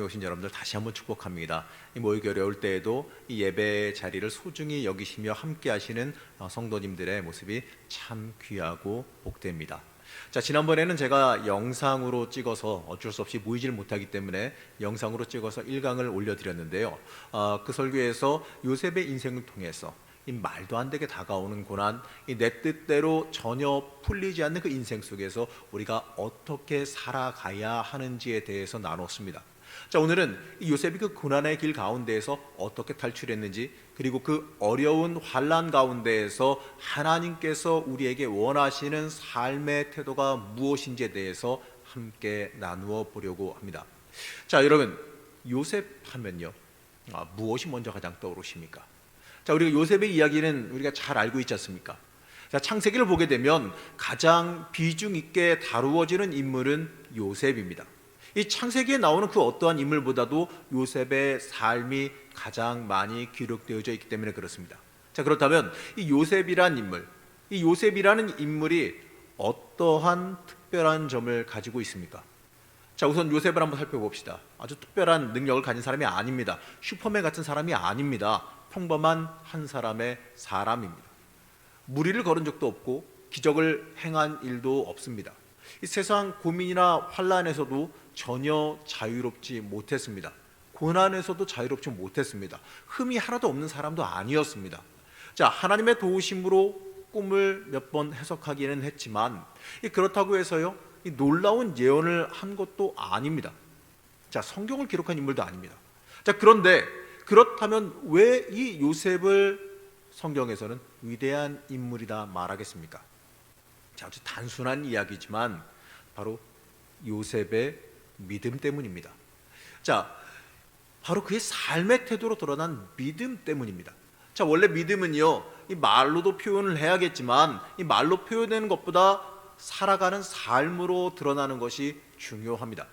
오신 여러분들 다시 한번 축복합니다. 모이기 어려울 때에도 이 예배 자리를 소중히 여기시며 함께 하시는 성도님들의 모습이 참 귀하고 복됩니다. 자, 지난번에는 제가 영상으로 찍어서 어쩔 수 없이 모이질 못하기 때문에 영상으로 찍어서 1강을 올려드렸는데요. 그 설교에서 요셉의 인생을 통해서 이 말도 안 되게 다가오는 고난, 이 내 뜻대로 전혀 풀리지 않는 그 인생 속에서 우리가 어떻게 살아가야 하는지에 대해서 나눴습니다. 자, 오늘은 이 요셉이 그 고난의 길 가운데에서 어떻게 탈출했는지, 그리고 그 어려운 환난 가운데에서 하나님께서 우리에게 원하시는 삶의 태도가 무엇인지에 대해서 함께 나누어 보려고 합니다. 자, 여러분, 요셉 하면요, 무엇이 먼저 가장 떠오르십니까? 자, 우리가 요셉의 이야기는 우리가 잘 알고 있지 않습니까? 자, 창세기를 보게 되면 가장 비중 있게 다루어지는 인물은 요셉입니다. 이 창세기에 나오는 그 어떠한 인물보다도 요셉의 삶이 가장 많이 기록되어져 있기 때문에 그렇습니다. 자, 그렇다면 이 요셉이란 인물, 이 요셉이라는 인물이 어떠한 특별한 점을 가지고 있습니까? 자, 우선 요셉을 한번 살펴봅시다. 아주 특별한 능력을 가진 사람이 아닙니다. 슈퍼맨 같은 사람이 아닙니다. 평범한 한 사람의 사람입니다. 무리를 걸은 적도 없고 기적을 행한 일도 없습니다. 이 세상 고민이나 환난에서도 전혀 자유롭지 못했습니다. 고난에서도 자유롭지 못했습니다. 흠이 하나도 없는 사람도 아니었습니다. 자, 하나님의 도우심으로 꿈을 몇 번 해석하기는 했지만 그렇다고 해서요, 이 놀라운 예언을 한 것도 아닙니다. 자, 성경을 기록한 인물도 아닙니다. 자, 그런데 그렇다면 왜 이 요셉을 성경에서는 위대한 인물이다 말하겠습니까? 자, 아주 단순한 이야기지만 바로 요셉의 믿음 때문입니다. 자, 바로 그의 삶의 태도로 드러난 믿음 때문입니다. 자, 원래 믿음은요, 이 말로도 표현을 해야겠지만 이 말로 표현되는 것보다 살아가는 삶으로 드러나는 것이 중요합니다.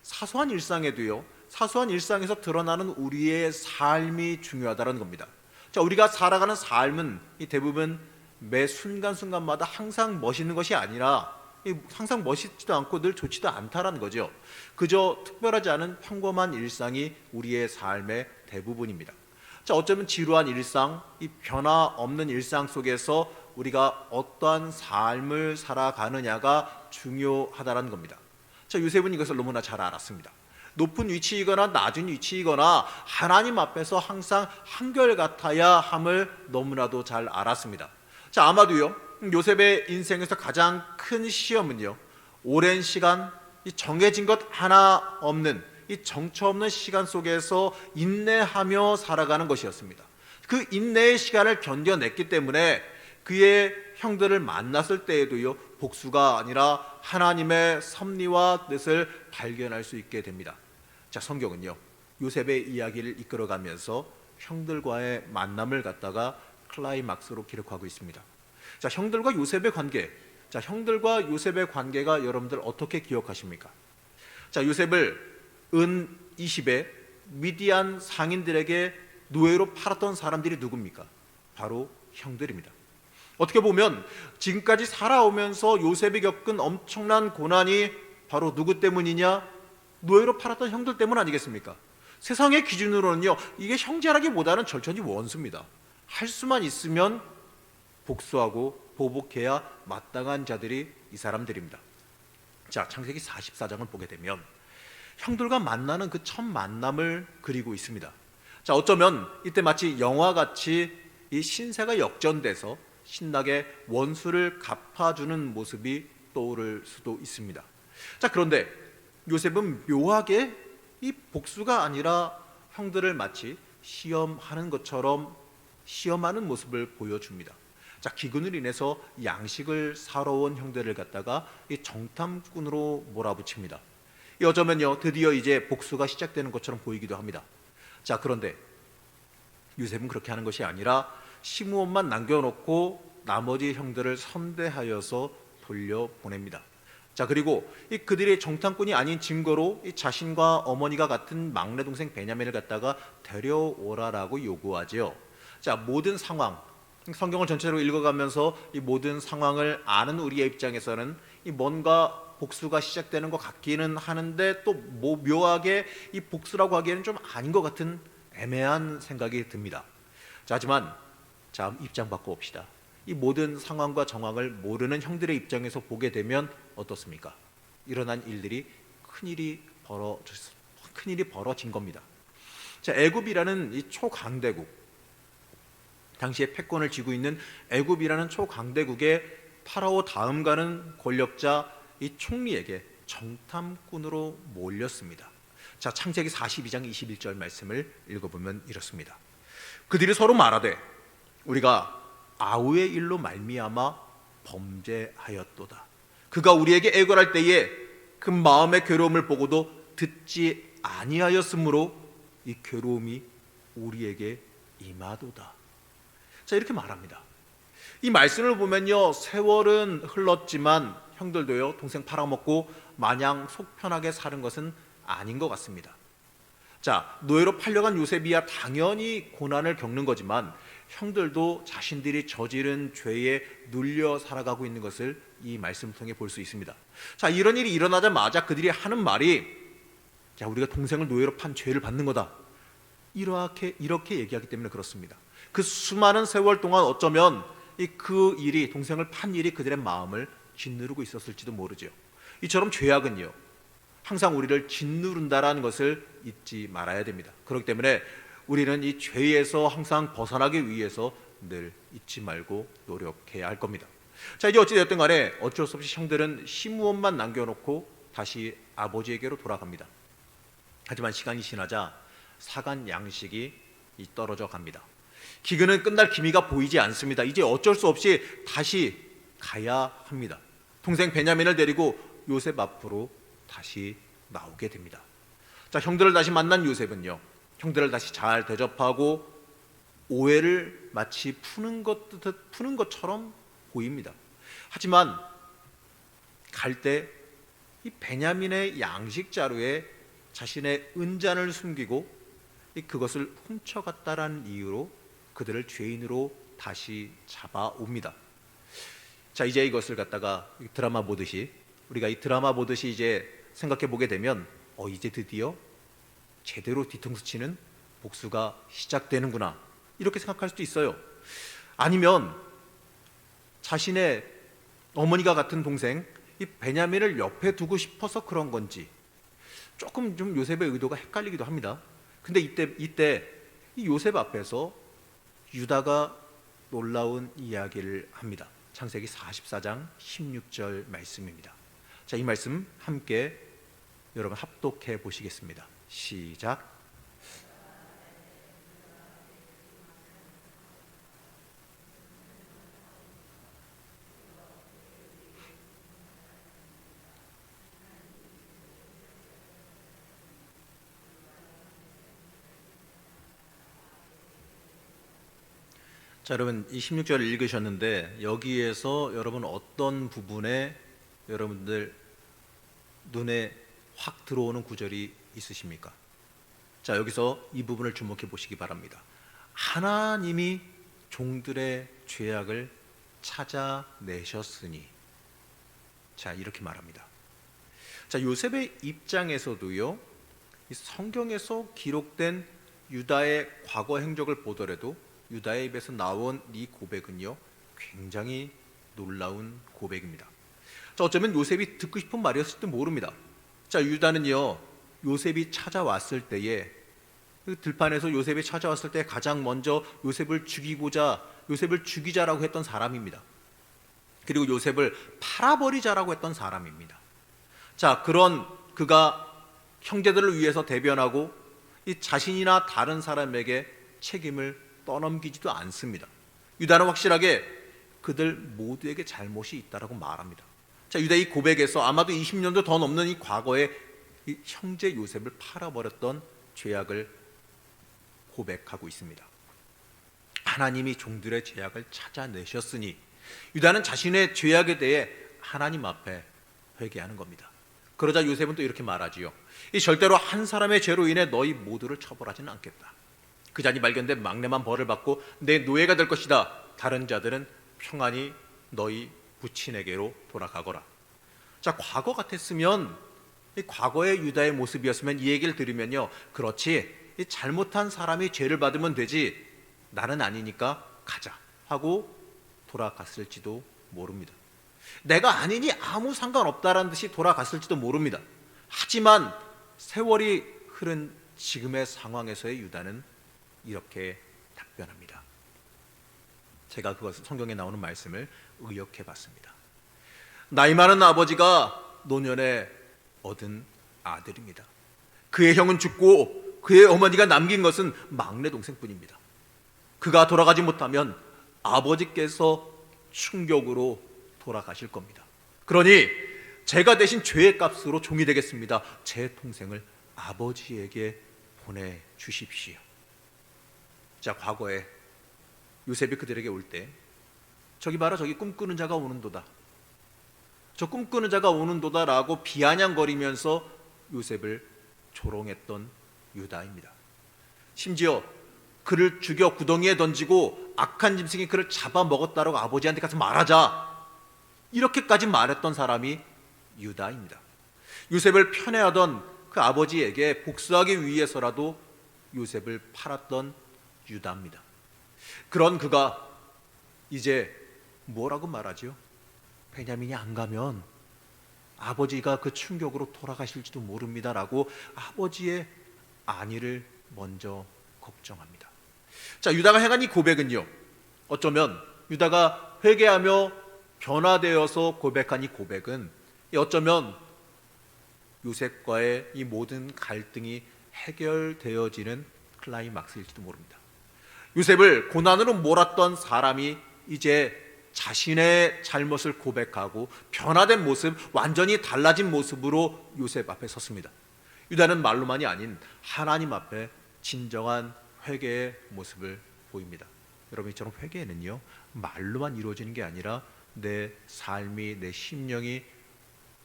사소한 일상에도요, 사소한 일상에서 드러나는 우리의 삶이 중요하다는 겁니다. 자, 우리가 살아가는 삶은 이 대부분 매 순간순간마다 항상 멋있는 것이 아니라 항상 멋있지도 않고 늘 좋지도 않다라는 거죠. 그저 특별하지 않은 평범한 일상이 우리의 삶의 대부분입니다. 자, 어쩌면 지루한 일상, 이 변화 없는 일상 속에서 우리가 어떠한 삶을 살아가느냐가 중요하다는 겁니다. 자, 요셉은 이것을 너무나 잘 알았습니다. 높은 위치이거나 낮은 위치이거나 하나님 앞에서 항상 한결같아야 함을 너무나도 잘 알았습니다. 자, 아마도요, 요셉의 인생에서 가장 큰 시험은요, 오랜 시간 이 정해진 것 하나 없는 이 정처 없는 시간 속에서 인내하며 살아가는 것이었습니다. 그 인내의 시간을 견뎌냈기 때문에 그의 형들을 만났을 때에도요, 복수가 아니라 하나님의 섭리와 뜻을 발견할 수 있게 됩니다. 자, 성경은요, 요셉의 이야기를 이끌어가면서 형들과의 만남을 갖다가 클라이막스로 기록하고 있습니다. 자, 형들과 요셉의 관계, 자, 형들과 요셉의 관계가 여러분들 어떻게 기억하십니까? 자, 요셉을 은 20에 미디안 상인들에게 노예로 팔았던 사람들이 누굽니까? 바로 형들입니다. 어떻게 보면 지금까지 살아오면서 요셉이 겪은 엄청난 고난이 바로 누구 때문이냐? 노예로 팔았던 형들 때문 아니겠습니까? 세상의 기준으로는요, 이게 형제라기보다는 절전이 원수입니다. 할 수만 있으면 복수하고 보복해야 마땅한 자들이 이 사람들입니다. 자, 창세기 44장을 보게 되면 형들과 만나는 그 첫 만남을 그리고 있습니다. 자, 어쩌면 이때 마치 영화같이 이 신세가 역전돼서 신나게 원수를 갚아주는 모습이 떠오를 수도 있습니다. 자, 그런데 요셉은 묘하게 이 복수가 아니라 형들을 마치 시험하는 것처럼 시험하는 모습을 보여줍니다. 자, 기근을 인해서 양식을 사러 온 형들을 갖다가 이 정탐꾼으로 몰아붙입니다. 어쩌면요, 드디어 이제 복수가 시작되는 것처럼 보이기도 합니다. 자, 그런데 요셉은 그렇게 하는 것이 아니라 시므온만 남겨놓고 나머지 형들을 선대하여서 돌려보냅니다. 자, 그리고 이 그들의 정탐꾼이 아닌 증거로 이 자신과 어머니가 같은 막내 동생 베냐민을 갖다가 데려오라라고 요구하죠. 자, 모든 상황, 성경을 전체로 읽어가면서 이 모든 상황을 아는 우리의 입장에서는 이 뭔가 복수가 시작되는 것 같기는 하는데 또 뭐 묘하게 이 복수라고 하기에는 좀 아닌 것 같은 애매한 생각이 듭니다. 자, 하지만 자, 입장 바꿔봅시다. 이 모든 상황과 정황을 모르는 형들의 입장에서 보게 되면 어떻습니까? 일어난 일들이 큰일이 벌어진 겁니다. 자, 애굽이라는 이 초강대국, 당시에 패권을 쥐고 있는 애굽이라는 초강대국의 파라오 다음 가는 권력자 이 총리에게 정탐꾼으로 몰렸습니다. 자, 창세기 42장 21절 말씀을 읽어보면 이렇습니다. 그들이 서로 말하되 우리가 아우의 일로 말미암아 범죄하였도다. 그가 우리에게 애걸할 때에 그 마음의 괴로움을 보고도 듣지 아니하였으므로 이 괴로움이 우리에게 임하도다. 자, 이렇게 말합니다. 이 말씀을 보면요, 세월은 흘렀지만 형들도요, 동생 팔아먹고 마냥 속 편하게 사는 것은 아닌 것 같습니다. 자, 노예로 팔려간 요셉이야 당연히 고난을 겪는 거지만 형들도 자신들이 저지른 죄에 눌려 살아가고 있는 것을 이 말씀을 통해 볼 수 있습니다. 자, 이런 일이 일어나자마자 그들이 하는 말이, 자, 우리가 동생을 노예로 판 죄를 받는 거다, 이렇게 얘기하기 때문에 그렇습니다. 그 수많은 세월 동안 어쩌면 그 일이, 동생을 판 일이 그들의 마음을 짓누르고 있었을지도 모르죠. 이처럼 죄악은요, 항상 우리를 짓누른다라는 것을 잊지 말아야 됩니다. 그렇기 때문에 우리는 이 죄에서 항상 벗어나기 위해서 늘 잊지 말고 노력해야 할 겁니다. 자, 이제 어찌되었든 간에 어쩔 수 없이 형들은 시므온만 남겨놓고 다시 아버지에게로 돌아갑니다. 하지만 시간이 지나자 사간 양식이 떨어져 갑니다. 기근은 끝날 기미가 보이지 않습니다. 이제 어쩔 수 없이 다시 가야 합니다. 동생 베냐민을 데리고 요셉 앞으로 다시 나오게 됩니다. 자, 형들을 다시 만난 요셉은요, 형들을 다시 잘 대접하고 오해를 마치 푸는 것처럼 보입니다. 하지만 갈 때 이 베냐민의 양식 자루에 자신의 은잔을 숨기고 그것을 훔쳐갔다라는 이유로 그들을 죄인으로 다시 잡아옵니다. 자, 이제 이것을 갖다가 드라마 보듯이, 우리가 이 드라마 보듯이 이제 생각해 보게 되면 이제 드디어 제대로 뒤통수 치는 복수가 시작되는구나, 이렇게 생각할 수도 있어요. 아니면 자신의 어머니가 같은 동생 이 베냐민을 옆에 두고 싶어서 그런 건지 조금 좀 요셉의 의도가 헷갈리기도 합니다. 근데 이때 이 요셉 앞에서 유다가 놀라운 이야기를 합니다. 창세기 44장 16절 말씀입니다. 자, 이 말씀 함께 여러분 합독해 보시겠습니다. 시작. 자, 여러분 이 16절을 읽으셨는데 여기에서 여러분 어떤 부분에 여러분들 눈에 확 들어오는 구절이 있으십니까? 자, 여기서 이 부분을 주목해 보시기 바랍니다. 하나님이 종들의 죄악을 찾아내셨으니, 자, 이렇게 말합니다. 자, 요셉의 입장에서도요, 이 성경에서 기록된 유다의 과거 행적을 보더라도 유다의 입에서 나온 이 고백은요, 굉장히 놀라운 고백입니다. 자, 어쩌면 요셉이 듣고 싶은 말이었을지도 모릅니다. 자, 유다는요, 요셉이 찾아왔을 때에, 그 들판에서 요셉이 찾아왔을 때 가장 먼저 요셉을 죽이자라고 했던 사람입니다. 그리고 요셉을 팔아버리자라고 했던 사람입니다. 자, 그런 그가 형제들을 위해서 대변하고 이 자신이나 다른 사람에게 책임을 떠넘기지도 않습니다. 유다는 확실하게 그들 모두에게 잘못이 있다라고 말합니다. 자, 유다의 이 고백에서 아마도 20년도 더 넘는 이 과거에 이 형제 요셉을 팔아버렸던 죄악을 고백하고 있습니다. 하나님이 종들의 죄악을 찾아내셨으니, 유다는 자신의 죄악에 대해 하나님 앞에 회개하는 겁니다. 그러자 요셉은 또 이렇게 말하지요. 이 절대로 한 사람의 죄로 인해 너희 모두를 처벌하지는 않겠다. 그 자니 발견된 막내만 벌을 받고 내 노예가 될 것이다. 다른 자들은 평안히 너희 부친에게로 돌아가거라. 자, 과거 같았으면, 이 과거의 유다의 모습이었으면 이 얘기를 들으면요, 그렇지, 이 잘못한 사람이 죄를 받으면 되지, 나는 아니니까 가자 하고 돌아갔을지도 모릅니다. 내가 아니니 아무 상관없다라는 듯이 돌아갔을지도 모릅니다. 하지만 세월이 흐른 지금의 상황에서의 유다는 이렇게 답변합니다. 제가 그것을 성경에 나오는 말씀을 의역해 봤습니다. 나이 많은 아버지가 노년에 얻은 아들입니다. 그의 형은 죽고 그의 어머니가 남긴 것은 막내 동생뿐입니다. 그가 돌아가지 못하면 아버지께서 충격으로 돌아가실 겁니다. 그러니 제가 대신 죄의 값으로 종이 되겠습니다. 제 동생을 아버지에게 보내주십시오. 자, 과거에 요셉이 그들에게 올 때 저기 봐라, 저기 꿈꾸는 자가 오는도다, 저 꿈꾸는 자가 오는도다라고 비아냥거리면서 요셉을 조롱했던 유다입니다. 심지어 그를 죽여 구덩이에 던지고 악한 짐승이 그를 잡아먹었다라고 아버지한테 가서 말하자, 이렇게까지 말했던 사람이 유다입니다. 요셉을 편애하던 그 아버지에게 복수하기 위해서라도 요셉을 팔았던 유다입니다. 그런 그가 이제 뭐라고 말하죠? 베냐민이 안 가면 아버지가 그 충격으로 돌아가실지도 모릅니다라고 아버지의 안위를 먼저 걱정합니다. 자, 유다가 행한 이 고백은요, 어쩌면 유다가 회개하며 변화되어서 고백한 이 고백은 어쩌면 요셉과의 이 모든 갈등이 해결되어지는 클라이막스일지도 모릅니다. 요셉을 고난으로 몰았던 사람이 이제 자신의 잘못을 고백하고 변화된 모습, 완전히 달라진 모습으로 요셉 앞에 섰습니다. 유다는 말로만이 아닌 하나님 앞에 진정한 회개의 모습을 보입니다. 여러분, 이처럼 회개는요, 말로만 이루어지는 게 아니라 내 삶이, 내 심령이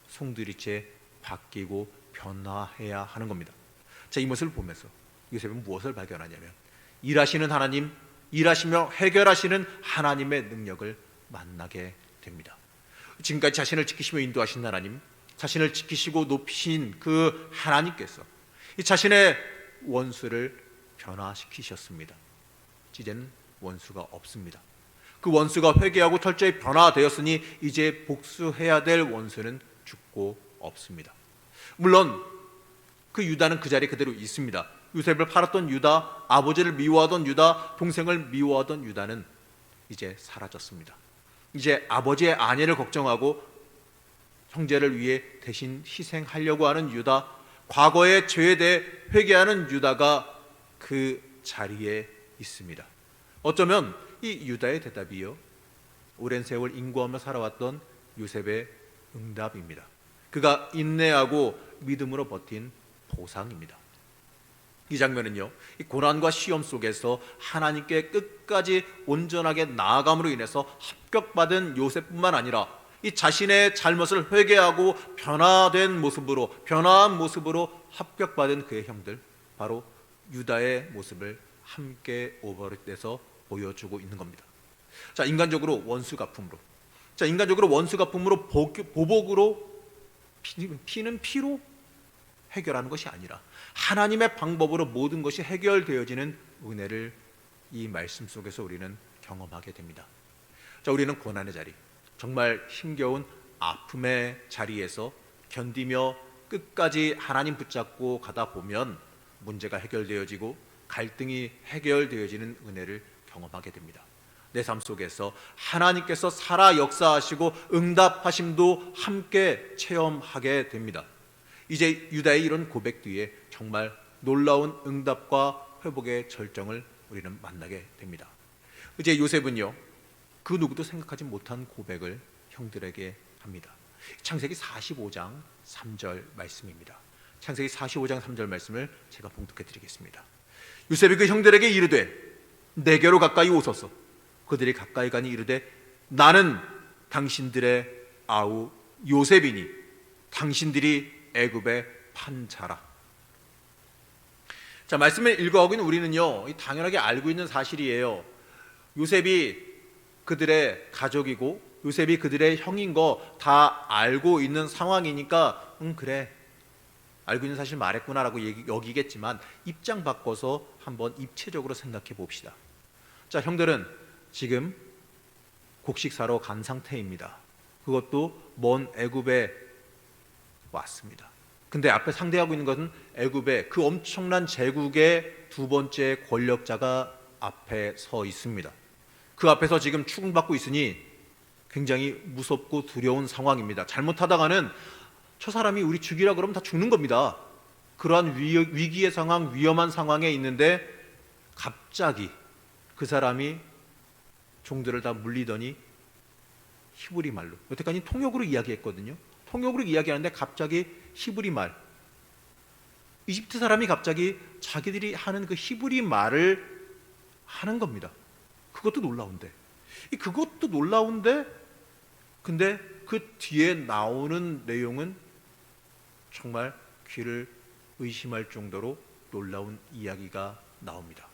송두리째 바뀌고 변화해야 하는 겁니다. 자, 이 모습을 보면서 요셉은 무엇을 발견하냐면, 일하시는 하나님, 일하시며 해결하시는 하나님의 능력을 만나게 됩니다. 지금까지 자신을 지키시며 인도하신 하나님, 자신을 지키시고 높이신 그 하나님께서 이 자신의 원수를 변화시키셨습니다. 이제는 원수가 없습니다. 그 원수가 회개하고 철저히 변화되었으니 이제 복수해야 될 원수는 죽고 없습니다. 물론 그 유다는 그 자리에 그대로 있습니다. 요셉을 팔았던 유다, 아버지를 미워하던 유다, 동생을 미워하던 유다는 이제 사라졌습니다. 이제 아버지의 안위를 걱정하고 형제를 위해 대신 희생하려고 하는 유다, 과거의 죄에 대해 회개하는 유다가 그 자리에 있습니다. 어쩌면 이 유다의 대답이요, 오랜 세월 인고하며 살아왔던 요셉의 응답입니다. 그가 인내하고 믿음으로 버틴 보상입니다. 이 장면은요, 이 고난과 시험 속에서 하나님께 끝까지 온전하게 나아감으로 인해서 합격받은 요셉뿐만 아니라 이 자신의 잘못을 회개하고 변화한 모습으로 합격받은 그의 형들, 바로 유다의 모습을 함께 오버랩돼서 보여주고 있는 겁니다. 자, 인간적으로 원수 갚음으로, 보복으로, 피는 피로 해결하는 것이 아니라 하나님의 방법으로 모든 것이 해결되어지는 은혜를 이 말씀 속에서 우리는 경험하게 됩니다. 자, 우리는 고난의 자리, 정말 힘겨운 아픔의 자리에서 견디며 끝까지 하나님 붙잡고 가다 보면 문제가 해결되어지고 갈등이 해결되어지는 은혜를 경험하게 됩니다. 내 삶 속에서 하나님께서 살아 역사하시고 응답하심도 함께 체험하게 됩니다. 이제 유다의 이런 고백 뒤에 정말 놀라운 응답과 회복의 절정을 우리는 만나게 됩니다. 이제 요셉은요, 그 누구도 생각하지 못한 고백을 형들에게 합니다. 창세기 45장 3절 말씀입니다. 창세기 45장 3절 말씀을 제가 봉독해 드리겠습니다. 요셉이 그 형들에게 이르되 내게로 가까이 오소서. 그들이 가까이 가니 이르되 나는 당신들의 아우 요셉이니 당신들이 애굽에 판 자라. 자, 말씀을 읽어가고 있는 우리는요, 당연하게 알고 있는 사실이에요. 요셉이 그들의 가족이고 요셉이 그들의 형인 거 다 알고 있는 상황이니까 그래, 알고 있는 사실 말했구나라고 여기겠지만 입장 바꿔서 한번 입체적으로 생각해 봅시다. 자, 형들은 지금 곡식 사러 간 상태입니다. 그것도 먼 애굽에 왔습니다. 근데 앞에 상대하고 있는 것은 애굽의 그 엄청난 제국의 두 번째 권력자가 앞에 서 있습니다. 그 앞에서 지금 추궁받고 있으니 굉장히 무섭고 두려운 상황입니다. 잘못하다가는 저 사람이 우리 죽이라 그러면 다 죽는 겁니다. 그러한 위기의 상황, 위험한 상황에 있는데 갑자기 그 사람이 종들을 다 물리더니 히브리 말로, 여태까지 통역으로 이야기했거든요. 통역으로 이야기하는데 갑자기 히브리 말, 이집트 사람이 갑자기 자기들이 하는 그 히브리 말을 하는 겁니다. 그것도 놀라운데 근데 그 뒤에 나오는 내용은 정말 귀를 의심할 정도로 놀라운 이야기가 나옵니다.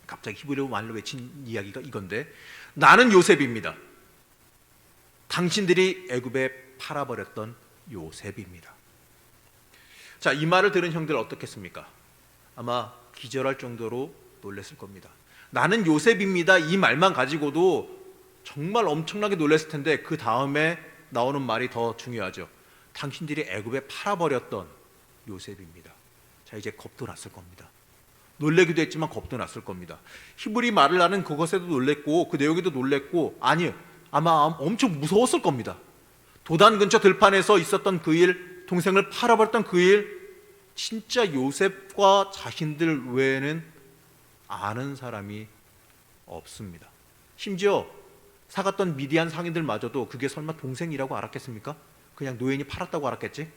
갑자기 히브리어 말로 외친 이야기가 이건데, 나는 요셉입니다. 당신들이 애굽에 팔아버렸던 요셉입니다. 자, 이 말을 들은 형들 어떻겠습니까? 아마 기절할 정도로 놀랐을 겁니다. 나는 요셉입니다, 이 말만 가지고도 정말 엄청나게 놀랐을 텐데, 그 다음에 나오는 말이 더 중요하죠. 당신들이 애굽에 팔아버렸던 요셉입니다. 자, 이제 겁도 났을 겁니다. 놀래기도 했지만 겁도 났을 겁니다. 히브리 말을 하는 그것에도 놀랬고 그 내용에도 놀랬고, 아니, 아마 엄청 무서웠을 겁니다. 도단 근처 들판에서 있었던 그 일, 동생을 팔아버렸던 그 일, 진짜 요셉과 자신들 외에는 아는 사람이 없습니다. 심지어 사갔던 미디안 상인들마저도 그게 설마 동생이라고 알았겠습니까? 그냥 노예인이 팔았다고 알았겠지?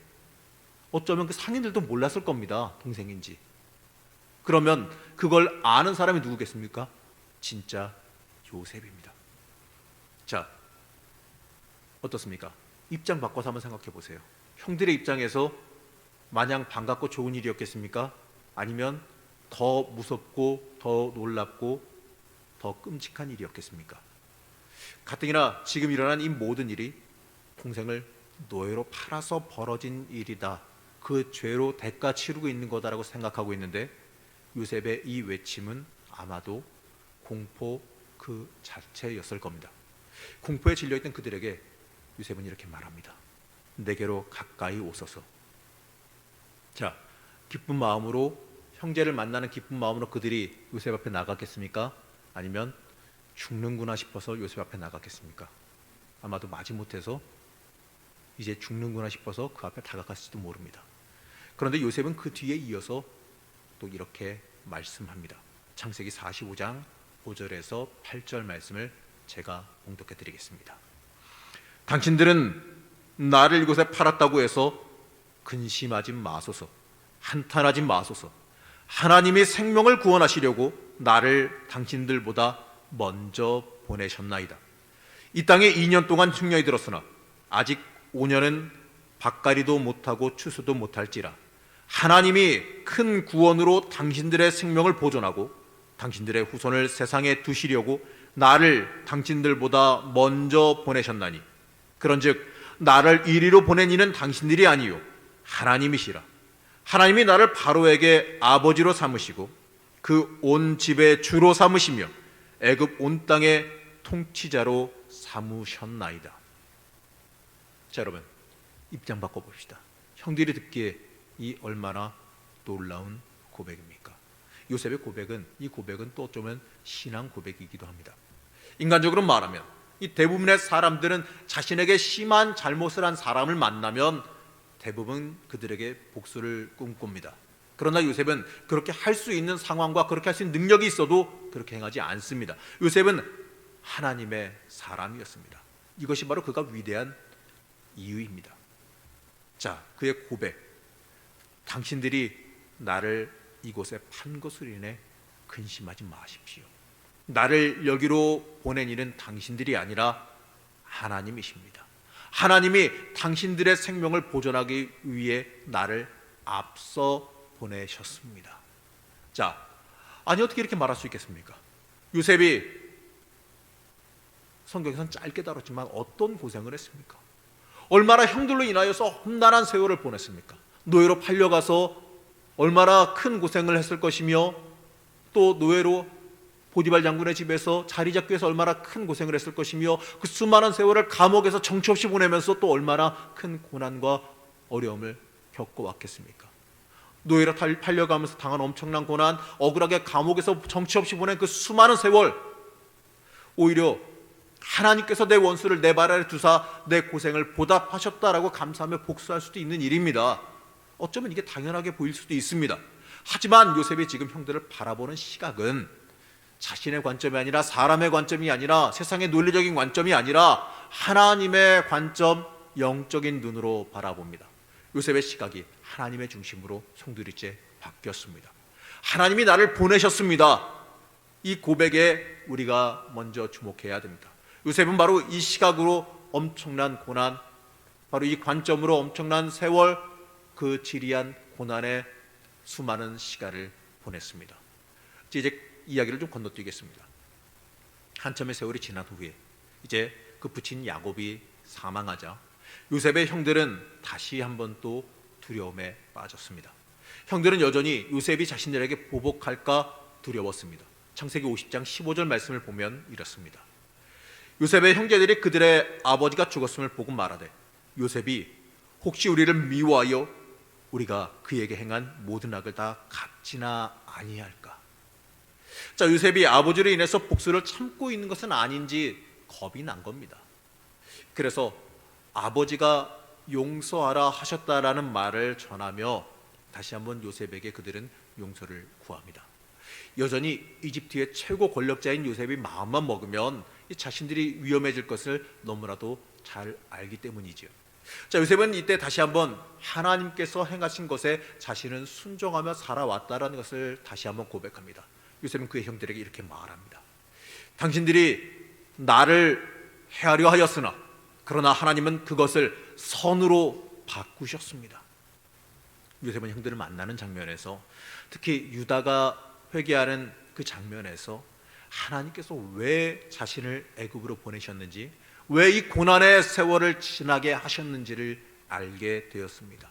어쩌면 그 상인들도 몰랐을 겁니다, 동생인지. 그러면 그걸 아는 사람이 누구겠습니까? 진짜 요셉입니다. 자, 어떻습니까? 입장 바꿔서 한번 생각해 보세요. 형들의 입장에서 마냥 반갑고 좋은 일이었겠습니까? 아니면 더 무섭고 더 놀랍고 더 끔찍한 일이었겠습니까? 가뜩이나 지금 일어난 이 모든 일이 동생을 노예로 팔아서 벌어진 일이다, 그 죄로 대가 치르고 있는 거다라고 생각하고 있는데, 요셉의 이 외침은 아마도 공포 그 자체였을 겁니다. 공포에 질려있던 그들에게 요셉은 이렇게 말합니다. 내게로 가까이 오소서. 자, 기쁜 마음으로, 형제를 만나는 기쁜 마음으로 그들이 요셉 앞에 나갔겠습니까? 아니면 죽는구나 싶어서 요셉 앞에 나갔겠습니까? 아마도 마지못해서 이제 죽는구나 싶어서 그 앞에 다가갔을지도 모릅니다. 그런데 요셉은 그 뒤에 이어서 또 이렇게 말씀합니다. 창세기 45장 5절에서 8절 말씀을 제가 봉독해 드리겠습니다. 당신들은 나를 이곳에 팔았다고 해서 근심하지 마소서, 한탄하지 마소서. 하나님이 생명을 구원하시려고 나를 당신들보다 먼저 보내셨나이다. 이 땅에 2년 동안 흉년이 들었으나 아직 5년은 밭갈이도 못하고 추수도 못할지라 하나님이 큰 구원으로 당신들의 생명을 보존하고 당신들의 후손을 세상에 두시려고 나를 당신들보다 먼저 보내셨나니, 그런즉 나를 이리로 보낸 이는 당신들이 아니요 하나님이시라. 하나님이 나를 바로에게 아버지로 삼으시고 그 온 집의 주로 삼으시며 애굽 온 땅의 통치자로 삼으셨나이다. 자, 여러분, 입장 바꿔봅시다. 형들이 듣기에 이 얼마나 놀라운 고백입니까? 요셉의 고백은, 이 고백은 또 어쩌면 신앙 고백이기도 합니다. 인간적으로 말하면 이 대부분의 사람들은 자신에게 심한 잘못을 한 사람을 만나면 대부분 그들에게 복수를 꿈꿉니다. 그러나 요셉은 그렇게 할 수 있는 상황과 그렇게 할 수 있는 능력이 있어도 그렇게 행하지 않습니다. 요셉은 하나님의 사람이었습니다. 이것이 바로 그가 위대한 이유입니다. 자, 그의 고백. 당신들이 나를 이곳에 판 것으로 인해 근심하지 마십시오. 나를 여기로 보낸 이는 당신들이 아니라 하나님이십니다. 하나님이 당신들의 생명을 보존하기 위해 나를 앞서 보내셨습니다. 자, 아니 어떻게 이렇게 말할 수 있겠습니까? 요셉이 성경에서는 짧게 다뤘지만 어떤 고생을 했습니까? 얼마나 형들로 인하여서 험난한 세월을 보냈습니까? 노예로 팔려가서 얼마나 큰 고생을 했을 것이며, 또 노예로 보디발 장군의 집에서 자리 잡기 위해서 얼마나 큰 고생을 했을 것이며, 그 수많은 세월을 감옥에서 정처 없이 보내면서 또 얼마나 큰 고난과 어려움을 겪어왔겠습니까? 노예로 팔려가면서 당한 엄청난 고난, 억울하게 감옥에서 정처 없이 보낸 그 수많은 세월, 오히려 하나님께서 내 원수를 내 발 아래 두사 내 고생을 보답하셨다라고 감사하며 복수할 수도 있는 일입니다. 어쩌면 이게 당연하게 보일 수도 있습니다. 하지만 요셉이 지금 형들을 바라보는 시각은 자신의 관점이 아니라, 사람의 관점이 아니라, 세상의 논리적인 관점이 아니라 하나님의 관점, 영적인 눈으로 바라봅니다. 요셉의 시각이 하나님의 중심으로 송두리째 바뀌었습니다. 하나님이 나를 보내셨습니다. 이 고백에 우리가 먼저 주목해야 됩니다. 요셉은 바로 이 시각으로 엄청난 고난, 바로 이 관점으로 엄청난 세월, 그 지리한 고난의 수많은 시간을 보냈습니다. 이제 이야기를 좀 건너뛰겠습니다. 한참의 세월이 지난 후에 이제 그 부친 야곱이 사망하자 요셉의 형들은 다시 한번 또 두려움에 빠졌습니다. 형들은 여전히 요셉이 자신들에게 보복할까 두려웠습니다. 창세기 50장 15절 말씀을 보면 이렇습니다. 요셉의 형제들이 그들의 아버지가 죽었음을 보고 말하되 요셉이 혹시 우리를 미워하여 우리가 그에게 행한 모든 악을 다 갚지나 아니할까? 자, 요셉이 아버지로 인해서 복수를 참고 있는 것은 아닌지 겁이 난 겁니다. 그래서 아버지가 용서하라 하셨다라는 말을 전하며 다시 한번 요셉에게 그들은 용서를 구합니다. 여전히 이집트의 최고 권력자인 요셉이 마음만 먹으면 자신들이 위험해질 것을 너무나도 잘 알기 때문이죠. 자, 요셉은 이때 다시 한번 하나님께서 행하신 것에 자신은 순종하며 살아왔다라는 것을 다시 한번 고백합니다. 요셉은 그의 형들에게 이렇게 말합니다. 당신들이 나를 해하려 하였으나 그러나 하나님은 그것을 선으로 바꾸셨습니다. 요셉은 형들을 만나는 장면에서, 특히 유다가 회개하는 그 장면에서 하나님께서 왜 자신을 애굽으로 보내셨는지, 왜 이 고난의 세월을 지나게 하셨는지를 알게 되었습니다.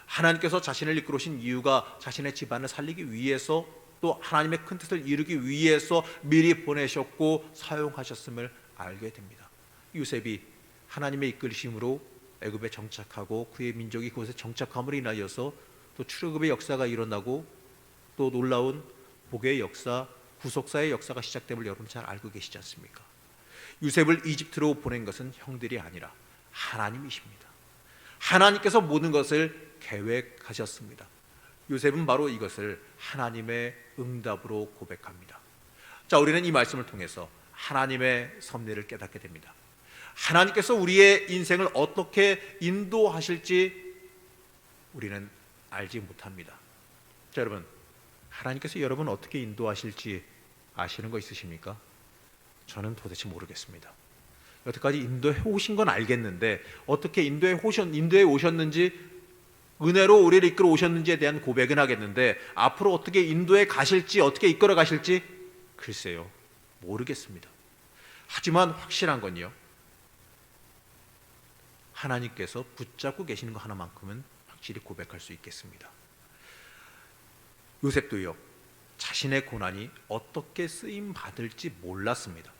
하나님께서 자신을 이끌어오신 이유가 자신의 집안을 살리기 위해서, 또 하나님의 큰 뜻을 이루기 위해서 미리 보내셨고 사용하셨음을 알게 됩니다. 요셉이 하나님의 이끌심으로 애굽에 정착하고 그의 민족이 그곳에 정착함으로 인하여서 또 출애굽의 역사가 일어나고 또 놀라운 복의 역사, 구속사의 역사가 시작됨을 여러분 잘 알고 계시지 않습니까? 요셉을 이집트로 보낸 것은 형들이 아니라 하나님이십니다. 하나님께서 모든 것을 계획하셨습니다. 요셉은 바로 이것을 하나님의 응답으로 고백합니다. 자, 우리는 이 말씀을 통해서 하나님의 섭리를 깨닫게 됩니다. 하나님께서 우리의 인생을 어떻게 인도하실지 우리는 알지 못합니다. 자, 여러분, 하나님께서 여러분 어떻게 인도하실지 아시는 거 있으십니까? 저는 도대체 모르겠습니다. 여태까지 인도해 오신 건 알겠는데 어떻게 인도해 오셨는지, 은혜로 우리를 이끌어 오셨는지에 대한 고백은 하겠는데 앞으로 어떻게 인도해 가실지, 어떻게 이끌어 가실지 글쎄요, 모르겠습니다. 하지만 확실한 건요, 하나님께서 붙잡고 계시는 거 하나만큼은 확실히 고백할 수 있겠습니다. 요셉도요, 자신의 고난이 어떻게 쓰임 받을지 몰랐습니다.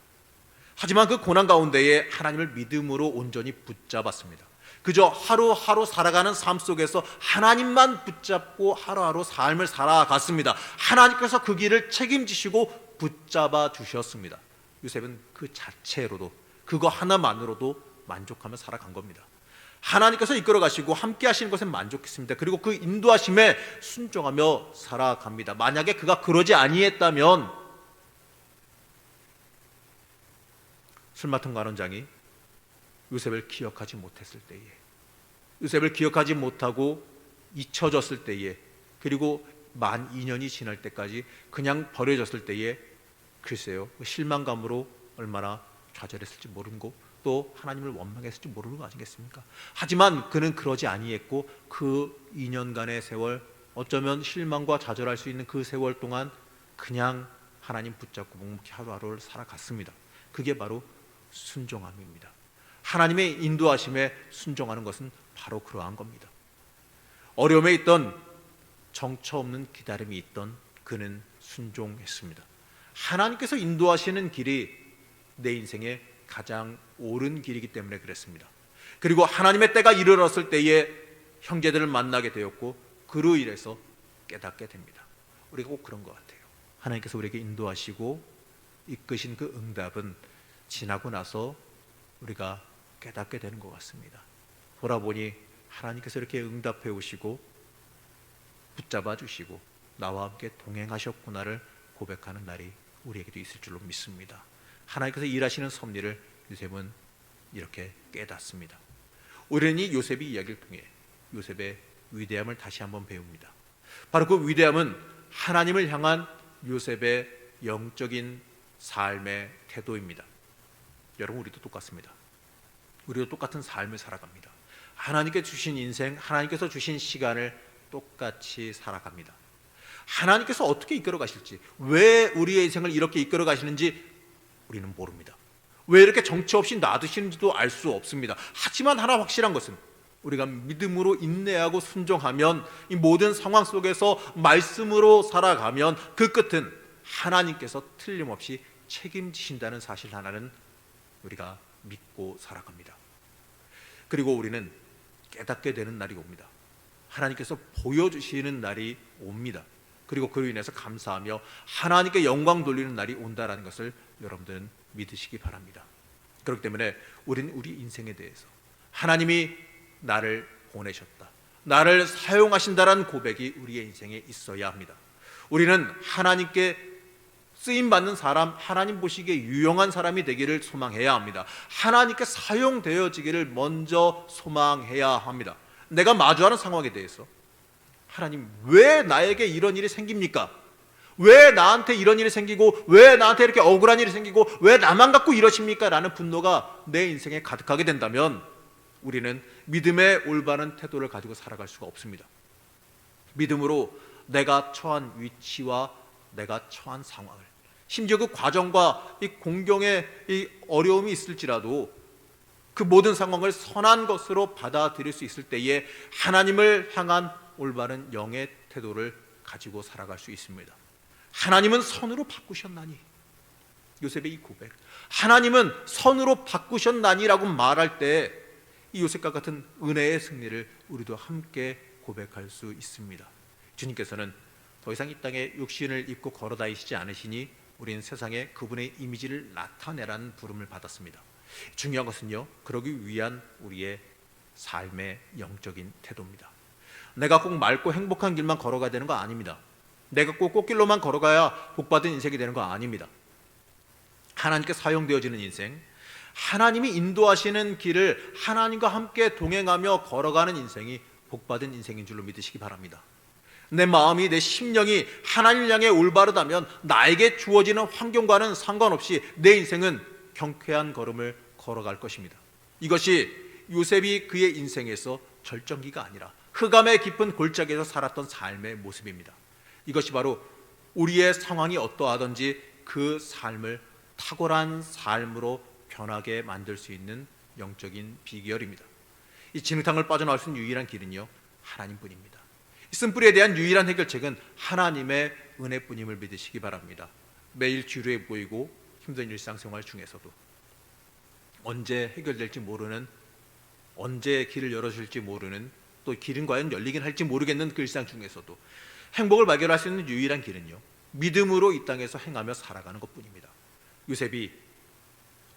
하지만 그 고난 가운데에 하나님을 믿음으로 온전히 붙잡았습니다. 그저 하루하루 살아가는 삶 속에서 하나님만 붙잡고 하루하루 삶을 살아갔습니다. 하나님께서 그 길을 책임지시고 붙잡아 주셨습니다. 요셉은 그 자체로도, 그거 하나만으로도 만족하며 살아간 겁니다. 하나님께서 이끌어 가시고 함께 하시는 것에 만족했습니다. 그리고 그 인도하심에 순종하며 살아갑니다. 만약에 그가 그러지 아니했다면 술 맡은 관원장이 요셉을 기억하지 못했을 때에, 요셉을 기억하지 못하고 잊혀졌을 때에, 그리고 만 2년이 지날 때까지 그냥 버려졌을 때에 글쎄요, 실망감으로 얼마나 좌절했을지 모르고 또 하나님을 원망했을지 모르는 거 아니겠습니까? 하지만 그는 그러지 아니했고 그 2년간의 세월, 어쩌면 실망과 좌절할 수 있는 그 세월 동안 그냥 하나님 붙잡고 묵묵히 하루하루를 살아갔습니다. 그게 바로 순종함입니다. 하나님의 인도하심에 순종하는 것은 바로 그러한 겁니다. 어려움에 있던, 정처 없는 기다림이 있던 그는 순종했습니다. 하나님께서 인도하시는 길이 내 인생의 가장 옳은 길이기 때문에 그랬습니다. 그리고 하나님의 때가 이르렀을 때에 형제들을 만나게 되었고 그로 인해서 깨닫게 됩니다. 우리가 꼭 그런 것 같아요. 하나님께서 우리에게 인도하시고 이끄신 그 응답은 지나고 나서 우리가 깨닫게 되는 것 같습니다. 돌아보니 하나님께서 이렇게 응답해 오시고 붙잡아 주시고 나와 함께 동행하셨구나를 고백하는 날이 우리에게도 있을 줄로 믿습니다. 하나님께서 일하시는 섭리를 요셉은 이렇게 깨닫습니다. 우리는 이 요셉의 이야기를 통해 요셉의 위대함을 다시 한번 배웁니다. 바로 그 위대함은 하나님을 향한 요셉의 영적인 삶의 태도입니다. 여러분, 우리도 똑같습니다. 우리도 똑같은 삶을 살아갑니다. 하나님께 주신 인생, 하나님께서 주신 시간을 똑같이 살아갑니다. 하나님께서 어떻게 이끌어 가실지, 왜 우리의 인생을 이렇게 이끌어 가시는지 우리는 모릅니다. 왜 이렇게 정처 없이 놔두시는지도 알 수 없습니다. 하지만 하나 확실한 것은 우리가 믿음으로 인내하고 순종하면, 이 모든 상황 속에서 말씀으로 살아가면 그 끝은 하나님께서 틀림없이 책임지신다는 사실 하나는 우리가 믿고 살아갑니다. 그리고 우리는 깨닫게 되는 날이 옵니다. 하나님께서 보여주시는 날이 옵니다. 그리고 그로 인해서 감사하며 하나님께 영광 돌리는 날이 온다라는 것을 여러분들은 믿으시기 바랍니다. 그렇기 때문에 우리는 우리 인생에 대해서 하나님이 나를 보내셨다, 나를 사용하신다라는 고백이 우리의 인생에 있어야 합니다. 우리는 하나님께 쓰임받는 사람, 하나님 보시기에 유용한 사람이 되기를 소망해야 합니다. 하나님께 사용되어지기를 먼저 소망해야 합니다. 내가 마주하는 상황에 대해서 하나님, 왜 나에게 이런 일이 생깁니까? 왜 나한테 이런 일이 생기고, 왜 나한테 이렇게 억울한 일이 생기고, 왜 나만 갖고 이러십니까? 라는 분노가 내 인생에 가득하게 된다면 우리는 믿음의 올바른 태도를 가지고 살아갈 수가 없습니다. 믿음으로 내가 처한 위치와 내가 처한 상황을, 심지어 그 과정과 이 공경의 이 어려움이 있을지라도 그 모든 상황을 선한 것으로 받아들일 수 있을 때에 하나님을 향한 올바른 영의 태도를 가지고 살아갈 수 있습니다. 하나님은 선으로 바꾸셨나니, 요셉의 이 고백, 하나님은 선으로 바꾸셨나니라고 말할 때 이 요셉과 같은 은혜의 승리를 우리도 함께 고백할 수 있습니다. 주님께서는 더 이상 이 땅에 육신을 입고 걸어다니시지 않으시니 우리는 세상에 그분의 이미지를 나타내라는 부름을 받았습니다. 중요한 것은요, 그러기 위한 우리의 삶의 영적인 태도입니다. 내가 꼭 맑고 행복한 길만 걸어가야 되는 거 아닙니다. 내가 꼭 꽃길로만 걸어가야 복받은 인생이 되는 거 아닙니다. 하나님께 사용되어지는 인생, 하나님이 인도하시는 길을 하나님과 함께 동행하며 걸어가는 인생이 복받은 인생인 줄로 믿으시기 바랍니다. 내 마음이, 내 심령이 하나님을 향해 올바르다면 나에게 주어지는 환경과는 상관없이 내 인생은 경쾌한 걸음을 걸어갈 것입니다. 이것이 요셉이 그의 인생에서 절정기가 아니라 흑암의 깊은 골짜기에서 살았던 삶의 모습입니다. 이것이 바로 우리의 상황이 어떠하든지 그 삶을 탁월한 삶으로 변하게 만들 수 있는 영적인 비결입니다. 이 진흙탕을 빠져나올 수 있는 유일한 길은요, 하나님뿐입니다. 이 쓴뿌리에 대한 유일한 해결책은 하나님의 은혜뿐임을 믿으시기 바랍니다. 매일 지루해 보이고 힘든 일상생활 중에서도 언제 해결될지 모르는, 언제 길을 열어줄지 모르는, 또 길은 과연 열리긴 할지 모르겠는 그 일상 중에서도 행복을 발견할 수 있는 유일한 길은요, 믿음으로 이 땅에서 행하며 살아가는 것뿐입니다. 요셉이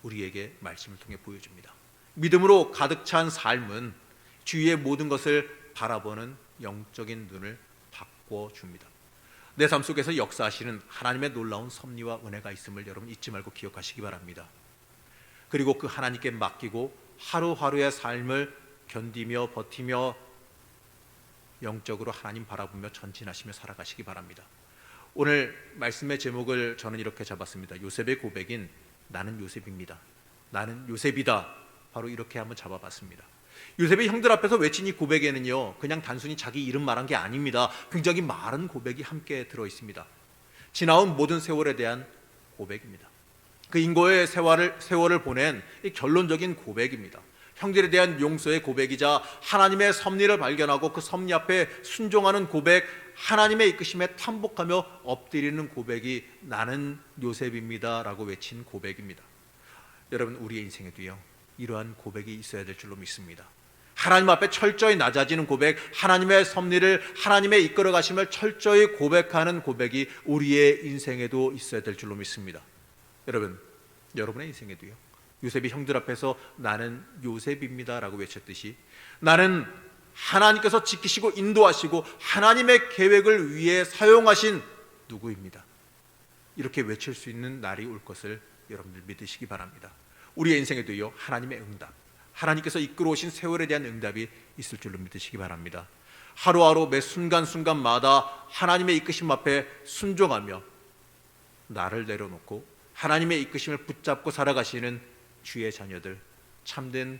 우리에게 말씀을 통해 보여줍니다. 믿음으로 가득 찬 삶은 주위의 모든 것을 바라보는 영적인 눈을 바꿔줍니다. 내 삶 속에서 역사하시는 하나님의 놀라운 섭리와 은혜가 있음을 여러분 잊지 말고 기억하시기 바랍니다. 그리고 그 하나님께 맡기고 하루하루의 삶을 견디며 버티며 영적으로 하나님 바라보며 전진하시며 살아가시기 바랍니다. 오늘 말씀의 제목을 저는 이렇게 잡았습니다. 요셉의 고백인 나는 요셉입니다. 나는 요셉이다. 바로 이렇게 한번 잡아봤습니다. 요셉이 형들 앞에서 외친 이 고백에는요, 그냥 단순히 자기 이름 말한 게 아닙니다. 굉장히 많은 고백이 함께 들어있습니다. 지나온 모든 세월에 대한 고백입니다. 그 인고의 세월을 보낸 이 결론적인 고백입니다. 형제에 대한 용서의 고백이자 하나님의 섭리를 발견하고 그 섭리 앞에 순종하는 고백, 하나님의 이끄심에 탐복하며 엎드리는 고백이 나는 요셉입니다 라고 외친 고백입니다. 여러분, 우리의 인생에도요, 이러한 고백이 있어야 될 줄로 믿습니다. 하나님 앞에 철저히 낮아지는 고백, 하나님의 섭리를, 하나님의 이끌어 가심을 철저히 고백하는 고백이 우리의 인생에도 있어야 될 줄로 믿습니다. 여러분, 여러분의 인생에도요, 요셉이 형들 앞에서 나는 요셉입니다 라고 외쳤듯이 나는 하나님께서 지키시고 인도하시고 하나님의 계획을 위해 사용하신 누구입니다. 이렇게 외칠 수 있는 날이 올 것을 여러분들 믿으시기 바랍니다. 우리의 인생에도요, 하나님의 응답, 하나님께서 이끌어 오신 세월에 대한 응답이 있을 줄로 믿으시기 바랍니다. 하루하루 매 순간순간마다 하나님의 이끄심 앞에 순종하며 나를 내려놓고 하나님의 이끄심을 붙잡고 살아가시는 주의 자녀들, 참된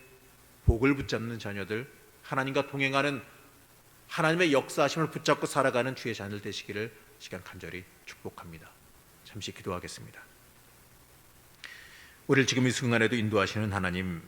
복을 붙잡는 자녀들, 하나님과 동행하는 하나님의 역사하심을 붙잡고 살아가는 주의 자녀들 되시기를 시간 간절히 축복합니다. 잠시 기도하겠습니다. 우리를 지금 이 순간에도 인도하시는 하나님,